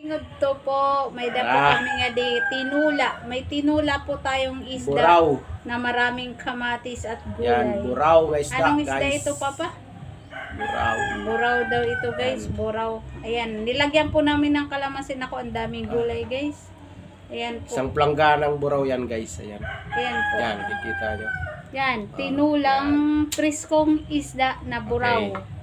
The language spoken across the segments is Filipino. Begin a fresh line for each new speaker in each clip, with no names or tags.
Ngadto po, may dapat kami nga di tinula. May tinula po tayong isda
Buraw.
na maraming kamatis at
Yan,
gulay.
buraw nga isda,
Anong isda
guys.
ito, Papa?
Buraw.
Buraw daw ito, guys. Buraw. Ayan, nilagyan po namin ng kalamansi. Ako, ang daming gulay, guys. Ayan po.
Isang plangganang buraw yan, guys. Ayan.
Ayan po.
Yan, kikita nyo.
Yan, tinulang priskong isda na buraw.
Okay.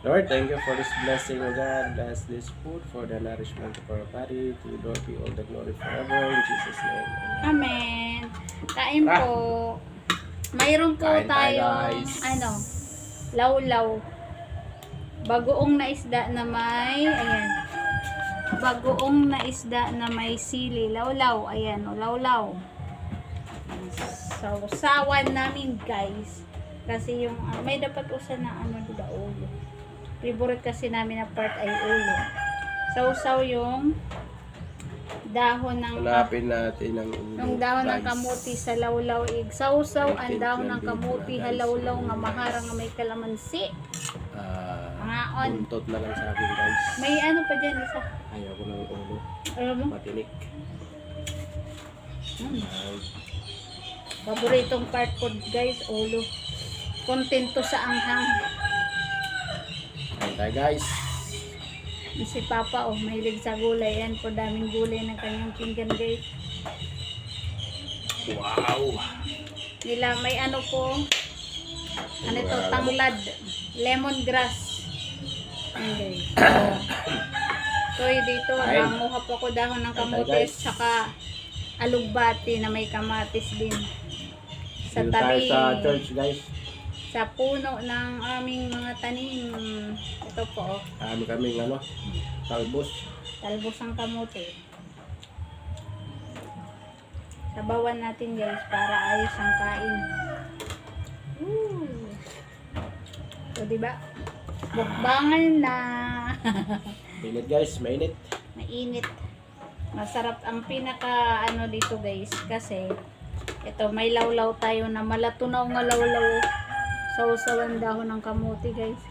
Lord, thank you for this blessing, O God. Bless this food for the nourishment of our body. To you, Lord, be all the glory forever. In Jesus' name.
Amen. Kain po. Mayroon po
Kain tayo,
tayong,
guys.
lawlaw. Bagoong na isda na may, ayan. Bagoong na isda na may sili. Lawlaw, ayan, o, lawlaw. So, sawan namin, guys. Kasi yung, may dapat usa na, dito, ulo. Favorite kasi namin na part ay ulo. Sausaw yung dahon ng
Hanapin natin ang
ng dahon ng kamuti sa lawlaw ig. Sausaw ang dahon ng kamuti halawlaw nga maharang nga may kalamansi. Ngaon.
Buntot na lang sa akin, guys.
May ano pa dyan isa.
Ayaw ko ng ulo.
Alam mo?
Matinik.
Paboritong part ko, guys, ulo. Kontento sa anghang.
Kain tayo, guys.
Si Papa, mahilig sa gulay. Yan po, daming gulay ng kanyang pinggan, guys.
Wow!
Nila, may ano po, ano ito, tanglad, lemongrass. Ayan, guys. So, dito, nanguha po ako dahon ng kamutis, saka alugbati na may kamatis din. Sa
Dito tayo
tabi,
sa church, guys.
sa puno ng aming mga tanim. Ito po,
Kaming talbos.
talbos ang kamuti. Sabawan natin, guys, para ayos ang kain. So, diba? Mukbangan na.
Mainit, guys. Mainit.
Mainit. Masarap ang pinaka dito, guys, kasi ito may lawlaw tayo na malatunaw nga lawlaw. Sausawan dahon ng kamuti, guys.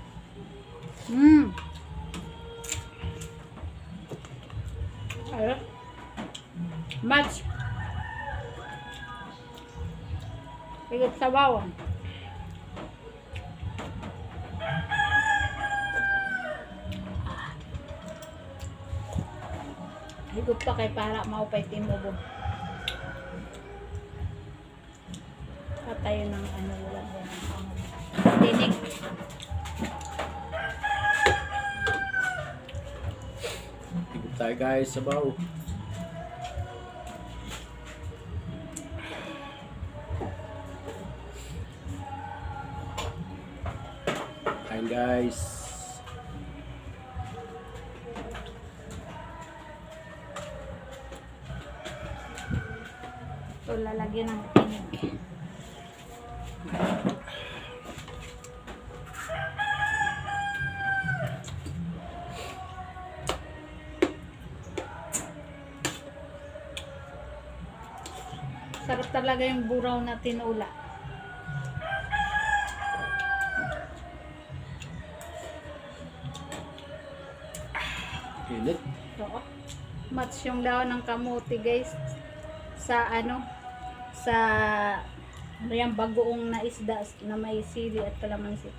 Ayun. Match. Higit sa bawang. Higit pa kay para maupay timubo. Patayo ng wala tinik.
Higit tayo, guys. Sabaw. Kain, guys.
So, lalagyan ng tinik. Sarap talaga yung buraw na tinula.
Init.
So, match yung daon ng kamuti, guys. Sa sa yung bagoong na isda na may sili at kalamansi.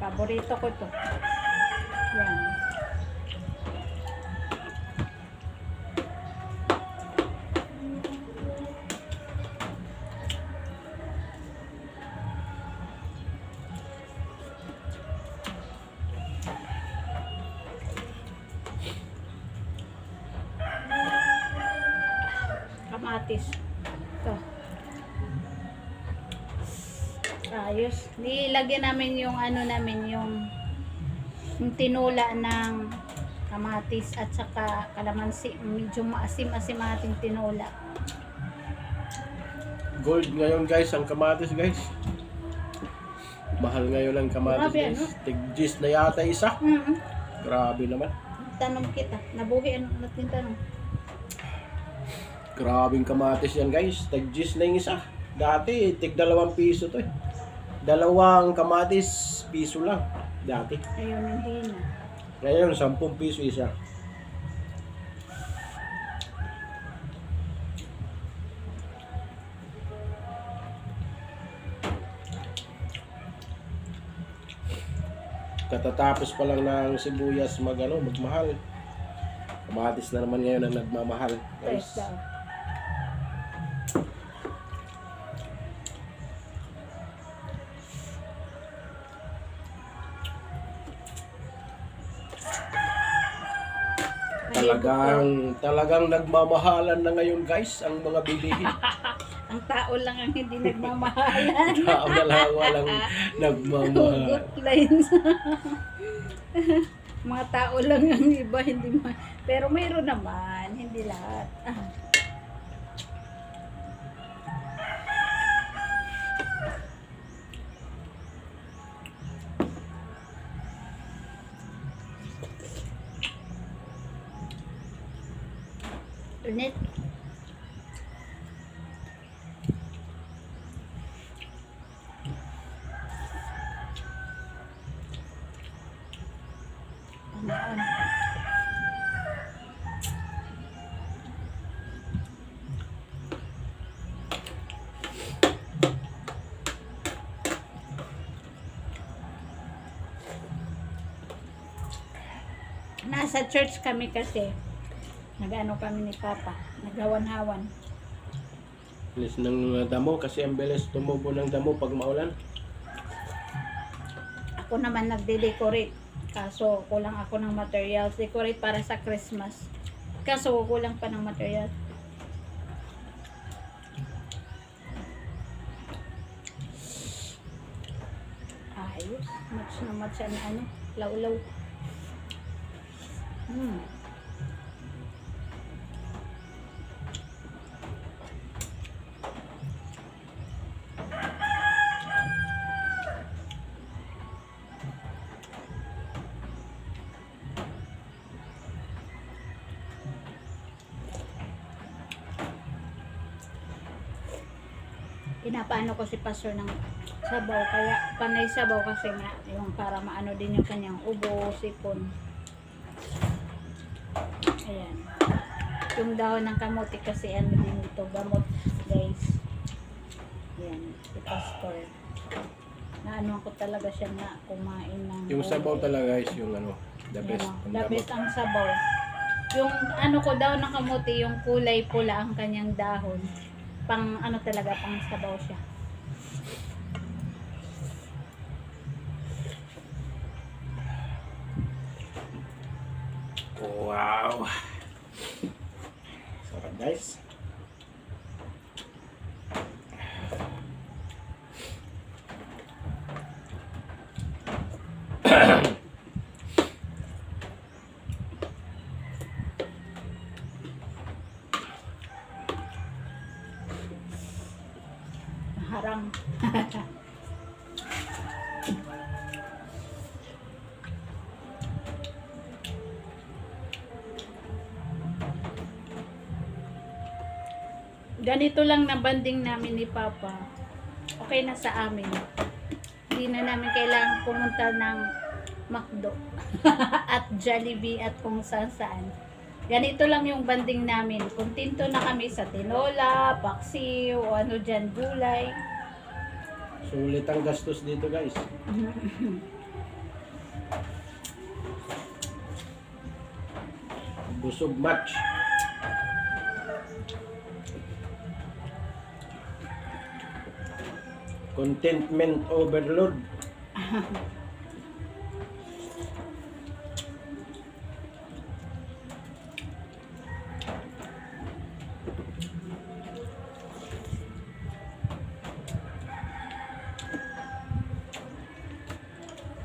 Paborito ko to. Yan. Kamatis. Ito. Ayos. Nilagyan namin yung yung tinula ng kamatis at saka kalamansi. Medyo maasim-asim ang ating tinula.
Gold ngayon, guys. Ang kamatis, guys. Mahal ngayon ang kamatis
Grabe,
guys.
ano?
Tig-10 na yata isa. Grabe naman.
Tanong kita. Nabuhi ano natin tanong.
Grabing kamatis yan guys. Tig-10 na yung isa. Dati, tig 2 piso to eh. 2 kamatis, piso lang. Dati.
Ayun, hindi na.
Ngayon, 10 piso isa. Katatapos pa lang ng sibuyas magmahal. Kamatis na naman ngayon ang nagmamahal. Guys.
Test daw.
Talagang nagmamahalan na ngayon guys ang mga bilihin.
Ang tao lang ang hindi nagmamahalan.
Tao na lang walang nagmamahal.
Hugot lines. Mga tao lang ang iba, hindi pero mayroon naman, hindi lahat. Ulit. Nasa church kami kasi. Nag-ano kami ni Papa. Naghawan-hawan.
Bilis ng damo kasi ang bilis tumubo ng damo pag maulan.
Ako naman nagde-decorate. Kaso kulang ako ng materials. Decorate para sa Christmas. Kaso kulang pa ng material. Ayos. Match na match na ano. Law-law. Pinapaano ko si pastor ng sabaw, kaya panay sabaw kasi nga yung para maano din yung kanyang ubo, sipon. Ayan. Yung dahon ng kamote kasi ano din ito, gamot guys. Ayan, si pastor. Naano ko talaga siya na kumain ng
Yung sabaw talaga guys, yung the best.
the best ang sabaw. Yung ano ko daw ng kamote, yung kulay pula ang kanyang dahon. Pang ano talaga, pang sabaw siya.
Wow! Sarap guys.
Harang. Ganito lang na banding namin ni Papa. Okay na sa amin. Hindi na namin kailangan pumunta ng McDo at Jollibee at kung saan. Ganito lang yung banding namin. Kontento na kami sa tinola, paksiw, o ano dyan, gulay.
Sulit ang gastos dito guys. Busog match. Contentment overload.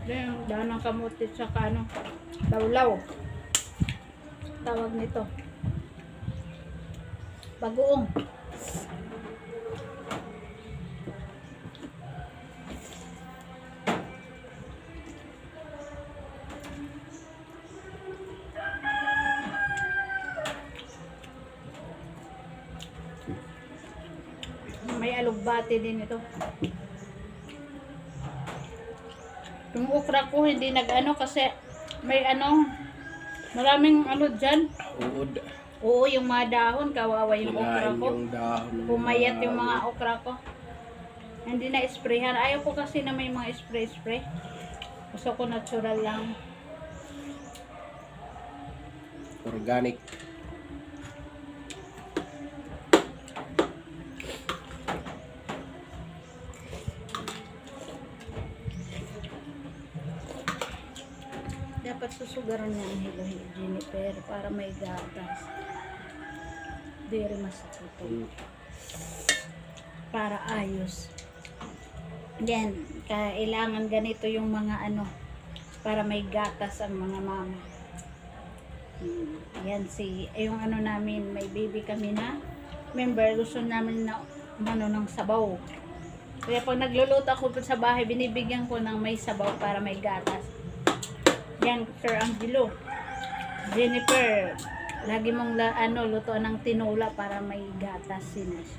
Yung dahon ng kamote tsaka ano, lawlaw. Tawag nito. Bagoong. may alugbati din ito. Yung okra ko hindi nag-ano kasi may maraming dyan.
Uod.
Oo, yung mga dahon, kawawa yung okra
Kinain
ko.
yung dahon. ng
Pumayat
mga
yung mga
uod.
okra ko. Hindi na sprayhan. Ayaw ko kasi na may mga spray. Gusto ko natural lang.
Organic.
Dapat susugaran niya ang hilo-hilo, Jennifer, para may gatas. Diri masakit to. Para ayos. Yan, kailangan ganito yung mga para may gatas ang mga mama. Yan yung namin, may baby kami na member, gusto namin na ng sabaw. Kaya pag nagluluto ako sa bahay, binibigyan ko ng may sabaw para may gatas. Yan, Sir Angelo. Jennifer, lagi mong luto ng tinola para may gatas sinas.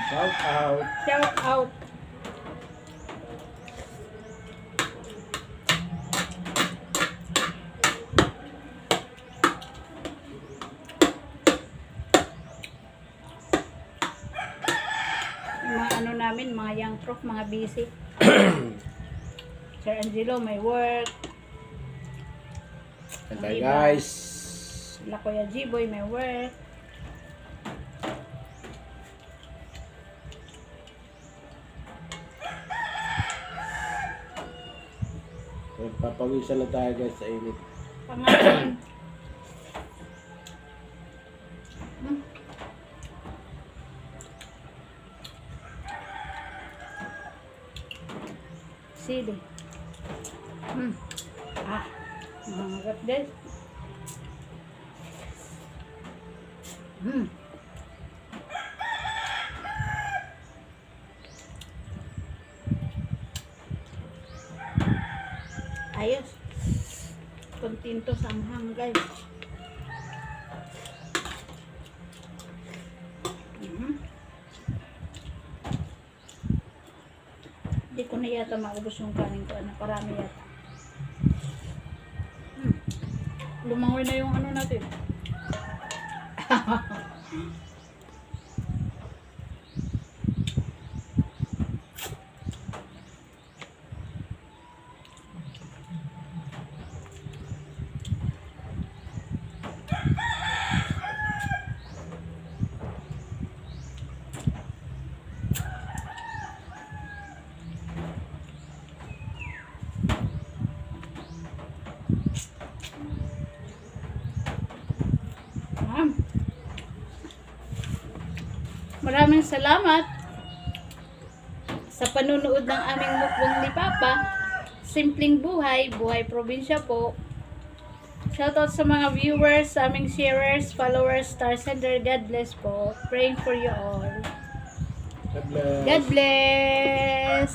Shout out.
Shout out. Yung mga namin, mga young prof, mga busy. Sir Angelo, may work.
Bye guys.
La Kuya G-Boy, may work.
Papawisan na tayo guys sa init.
Pangalan. Sili. Mangarap din. Ayos. Kontinto sanghang guys. Hindi ko na yata maubos yung kanin ko. Parami yata. Lumangoy na yung natin. Maraming salamat sa panunood ng aming mukbang ni Papa. Simpleng buhay, buhay probinsya po. Shoutout sa mga viewers, sa aming sharers, followers, star sender. God bless po. Praying for you all.
God bless.
God bless.